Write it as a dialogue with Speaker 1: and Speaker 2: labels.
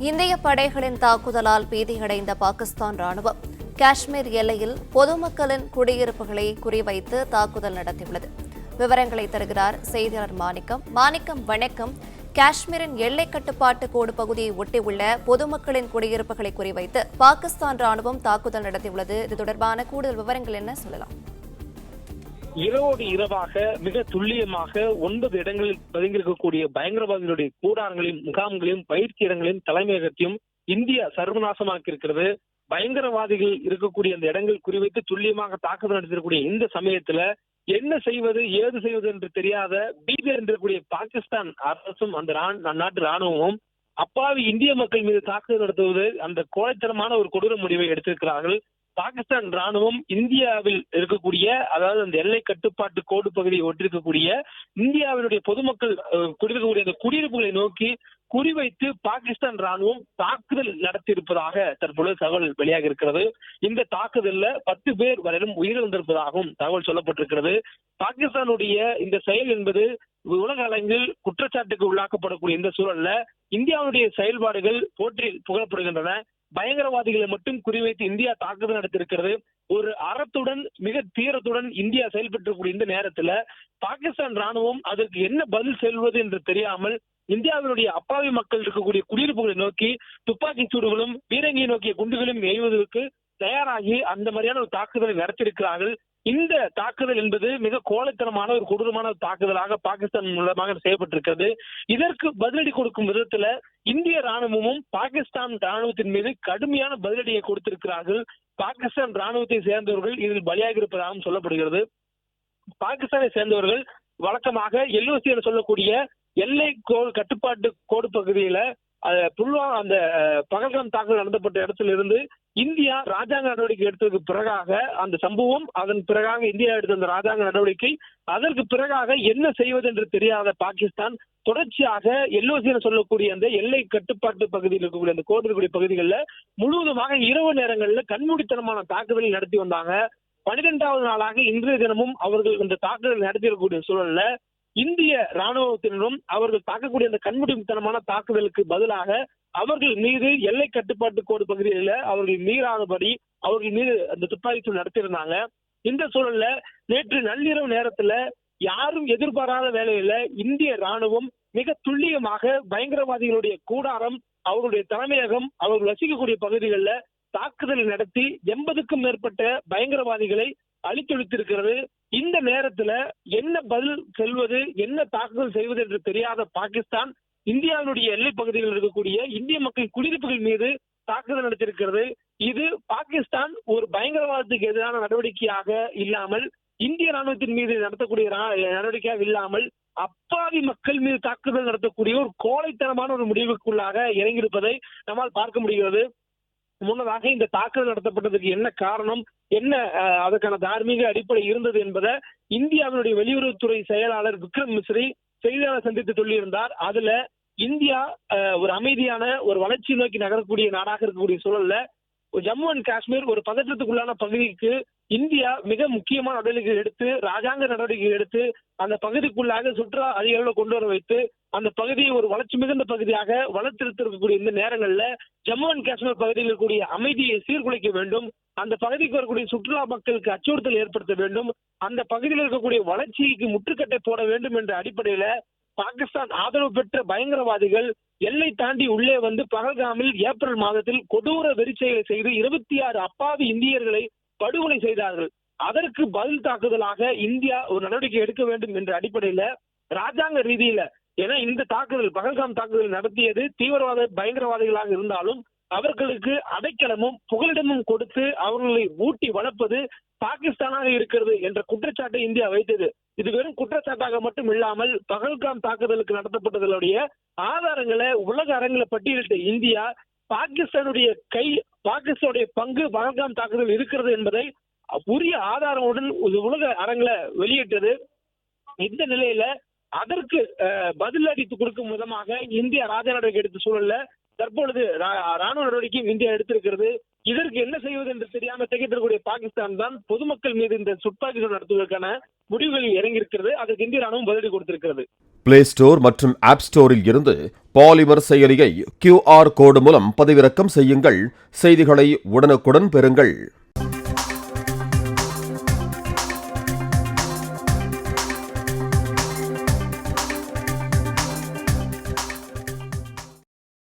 Speaker 1: இந்திய படைகளின் தாக்குதலால் பீதியடைந்த பாகிஸ்தான் ராணுவம் காஷ்மீர் எல்லையில் பொதுமக்களின் குடியிருப்புகளை குறிவைத்து தாக்குதல் நடத்தியுள்ளது. விவரங்களை தருகிறார் செய்தியாளர் மாணிக்கம். வணக்கம். காஷ்மீரின் எல்லை கட்டுப்பாட்டு கோடு பகுதியை ஒட்டியுள்ள பொதுமக்களின் குடியிருப்புகளை குறிவைத்து பாகிஸ்தான் ராணுவம் தாக்குதல் நடத்தியுள்ளது. இது தொடர்பான கூடுதல் விவரங்கள் என்ன சொல்லலாம்?
Speaker 2: இரவோடு இரவாக மிக துல்லியமாக 9 இடங்களில் பதுங்கியிருக்கக்கூடிய பயங்கரவாதிகளுடைய கூடாரங்களையும் முகாம்களையும் பயிற்சி இடங்களையும் தலைமையகத்தையும் இந்தியா சர்வநாசமாக்கி இருக்கிறது. பயங்கரவாதிகள் இருக்கக்கூடிய அந்த இடங்கள் குறிவைத்து துல்லியமாக தாக்குதல் நடத்திருக்கக்கூடிய இந்த சமயத்துல என்ன செய்வது ஏது செய்வது என்று தெரியாத பீதர் என்றக்கூடிய பாகிஸ்தான் அரசும் அந்த நாட்டு ராணுவமும் அப்பாவி இந்திய மக்கள் மீது தாக்குதல் நடத்துவது அந்த கோழைத்தனமான ஒரு கொடூர முடிவை எடுத்திருக்கிறார்கள். பாகிஸ்தான் ராணுவம் இந்தியாவில் இருக்கக்கூடிய, அதாவது அந்த எல்லை கட்டுப்பாட்டு கோடு பகுதியை ஒட்டிருக்கக்கூடிய இந்தியாவினுடைய பொதுமக்கள் குடியிருக்கக்கூடிய அந்த குடியிருப்புகளை நோக்கி குறிவைத்து பாகிஸ்தான் ராணுவம் தாக்குதல் நடத்தியிருப்பதாக தற்பொழுது தகவல் வெளியாக இருக்கிறது. இந்த தாக்குதல்ல 10 பேர் வரையிலும் உயிரிழந்திருப்பதாகவும் தகவல் சொல்லப்பட்டிருக்கிறது. பாகிஸ்தானுடைய இந்த செயல் என்பது உலக அளவில் குற்றச்சாட்டுக்கு உள்ளாக்கப்படக்கூடிய இந்த சூழல்ல இந்தியாவுடைய செயல்பாடுகள் போற்றி புகழப்படுகின்றன. பயங்கரவாதிகளை மட்டும் குறிவைத்து இந்தியா தாக்குதல் நடத்திருக்கிறது. ஒரு அறத்துடன் மிக தீரத்துடன் இந்தியா செயல்பட்டிருக்கக்கூடிய இந்த நேரத்துல பாகிஸ்தான் ராணுவம் அதற்கு என்ன பதில் செல்வது என்று தெரியாமல் இந்தியாவினுடைய அப்பாவி மக்கள் இருக்கக்கூடிய குடியிருப்புகளை நோக்கி துப்பாக்கி சூடுகளும் பீரங்கியை நோக்கிய குண்டுகளும் எய்வதற்கு தயாராகி அந்த மாதிரியான ஒரு தாக்குதலை நடத்தியிருக்கிறார்கள். இந்த தாக்குதல் என்பது மிக கோழைத்தனமான ஒரு கொடூரமான ஒரு தாக்குதலாக பாகிஸ்தான் மூலமாக செய்யப்பட்டிருக்கிறது. இதற்கு பதிலடி கொடுக்கும் விதத்துல இந்திய ராணுவமும் பாகிஸ்தான் ராணுவத்தின் மீது கடுமையான பதிலடியை கொடுத்திருக்கிறார்கள். பாகிஸ்தான் ராணுவத்தை சேர்ந்தவர்கள் இதில் பலியாக இருப்பதாகவும் சொல்லப்படுகிறது. பாகிஸ்தானை சேர்ந்தவர்கள் வழக்கமாக LOC என சொல்லக்கூடிய எல்லை கட்டுப்பாட்டு கோடு பகுதியில புல்வாமா அந்த பகல்காம் தாக்குதல் நடத்தப்பட்ட இடத்துல இருந்து இந்தியா ராஜாங்க நடவடிக்கை எடுத்ததுக்கு பிறகாக அந்த சம்பவம், அதன் பிறகாக இந்தியா எடுத்த அந்த ராஜாங்க நடவடிக்கை, அதற்கு பிறகாக என்ன செய்வது என்று தெரியாத பாகிஸ்தான் தொடர்ச்சியாக LOC என சொல்லக்கூடிய அந்த எல்லை கட்டுப்பாட்டு பகுதியில் இருக்கக்கூடிய அந்த கோடு இருக்கக்கூடிய பகுதிகளில் முழுவதுமாக இரவு நேரங்களில் கண்மூடித்தனமான தாக்குதலை நடத்தி வந்தாங்க. 12வது நாளாக இன்றைய தினமும் அவர்கள் இந்த தாக்குதல் நடத்தியிருக்கக்கூடிய சூழல்ல இந்திய ராணுவத்தினரும் அவர்கள் தாக்கக்கூடிய அந்த கண்மூடித்தனமான தாக்குதலுக்கு பதிலாக அவர்கள் மீது எல்லை கட்டுப்பாட்டு கோடு பகுதியில் அவர்கள் மீறாதபடி அவர்கள் மீது அந்த துப்பாக்கி சூடு நடத்தியிருந்தாங்க. இந்த சூழல்ல நேற்று நள்ளிரவு நேரத்துல யாரும் எதிர்பாராத வேளையில இந்திய ராணுவம் மிக துல்லியமாக பயங்கரவாதிகளுடைய கூடாரம், அவர்களுடைய தலைமையகம், அவர்கள் வசிக்கக்கூடிய பகுதிகளில் தாக்குதலை நடத்தி 80க்கும் மேற்பட்ட பயங்கரவாதிகளை அழித்தொழித்திருக்கிறது. இந்த நேரத்துல என்ன பதில் செல்வது, என்ன தாக்குதல் செய்வது என்று தெரியாத பாகிஸ்தான் இந்தியாவுடைய எல்லை பகுதிகளில் இருக்கக்கூடிய இந்திய மக்கள் குடியிருப்புகள் மீது தாக்குதல் நடத்தியிருக்கிறது. இது பாகிஸ்தான் ஒரு பயங்கரவாதத்துக்கு எதிரான நடவடிக்கையாக இல்லாமல், இந்திய ராணுவத்தின் மீது நடத்தக்கூடிய நடவடிக்கையாக இல்லாமல் அப்பாவி மக்கள் மீது தாக்குதல் நடத்தக்கூடிய ஒரு கோழைத்தனமான ஒரு முடிவுக்குள்ளாக இறங்கியிருப்பதை நம்மால் பார்க்க முடிகிறது. முன்னதாக இந்த தாக்குதல் நடத்தப்பட்டதுக்கு என்ன காரணம், என்ன அதற்கான தார்மீக அடிப்படை இருந்தது என்பதை இந்தியாவினுடைய வெளியுறவுத்துறை செயலாளர் விக்ரம் மிஸ்ரி செய்தியாளர் சந்தித்து சொல்லியிருந்தார். அதுல இந்தியா ஒரு அமைதியான ஒரு வளர்ச்சி நோக்கி நகரக்கூடிய நாடாக இருக்கக்கூடிய சூழல்ல ஜம்மு அண்ட் காஷ்மீர் ஒரு பதற்றத்துக்குள்ளான பகுதிக்கு இந்தியா மிக முக்கியமான நடவடிக்கைகள் எடுத்து, ராஜாங்க நடவடிக்கைகள் எடுத்து அந்த பகுதிக்குள்ளாக சுற்றுலா அதிகாரிகளை கொண்டு வர வைத்து அந்த பகுதியை ஒரு வளர்ச்சி மிகுந்த பகுதியாக வளர்த்திருக்கக்கூடிய இந்த நேரங்கள்ல ஜம்மு அண்ட் காஷ்மீர் பகுதியில் இருக்கக்கூடிய அமைதியை சீர்குலைக்க வேண்டும், அந்த பகுதிக்கு வரக்கூடிய சுற்றுலா மக்களுக்கு அச்சுறுத்தல் ஏற்படுத்த வேண்டும், அந்த பகுதியில் இருக்கக்கூடிய வளர்ச்சிக்கு முற்றுக்கட்டை போட வேண்டும் என்ற அடிப்படையில பாகிஸ்தான் ஆதரவு பெற்ற பயங்கரவாதிகள் எல்லை தாண்டி உள்ளே வந்து பகல்காமில் ஏப்ரல் மாதத்தில் கொடூர வெறிச்செயலை செய்து 26 அப்பாவி இந்தியர்களை படுகொலை செய்தார்கள். அதற்கு பதில் தாக்குதலாக இந்தியா ஒரு நடவடிக்கை எடுக்க வேண்டும் என்ற அடிப்படையில ராஜாங்க ரீதியில, ஏன்னா இந்த தாக்குதல் பகல்காம் தாக்குதல் நடத்தியது தீவிரவாத பயங்கரவாதிகளாக இருந்தாலும் அவர்களுக்கு அடைக்கலமும் புகலிடமும் கொடுத்து அவர்களை ஊட்டி வளர்ப்பது பாகிஸ்தானாக இருக்கிறது என்ற குற்றச்சாட்டை இந்தியா வைத்தது. இது வெறும் குற்றச்சாட்டாக மட்டும் இல்லாமல் பகல்காம் தாக்குதலுக்கு நடத்தப்பட்டதனுடைய ஆதாரங்களை உலக அரங்கில பட்டியலிட்ட இந்தியா பாகிஸ்தானுடைய பங்கு பகல்காம் தாக்குதல் இருக்கிறது என்பதை உரிய ஆதாரமுடன் உலக அரங்கில வெளியிட்டது. இந்த நிலையில அதற்கு பதிலடி கொடுக்கும் விதமாக இந்தியா ராஜா நடவடிக்கை எடுத்த சூழல்ல தற்பொழுது ராணுவ நடவடிக்கையும் இந்தியா எடுத்திருக்கிறது. இதற்கு என்ன செய்வது என்று தெரியாம திகைத்திருக்கக்கூடிய பாகிஸ்தான் தான் பொதுமக்கள் மீது இந்த துப்பாக்கிகள் நடத்துவதற்கான முடிவுகளில் இறங்கியிருக்கிறது. அதற்கு இந்திய ராணுவம் பதிலடி கொடுத்திருக்கிறது.
Speaker 3: பிளே ஸ்டோர் மற்றும் ஆப் ஸ்டோரில் இருந்து பாலிமர் செயலியை QR கோடு மூலம் பதிவிறக்கம் செய்யுங்கள். செய்திகளை உடனுக்குடன் பெறுங்கள்.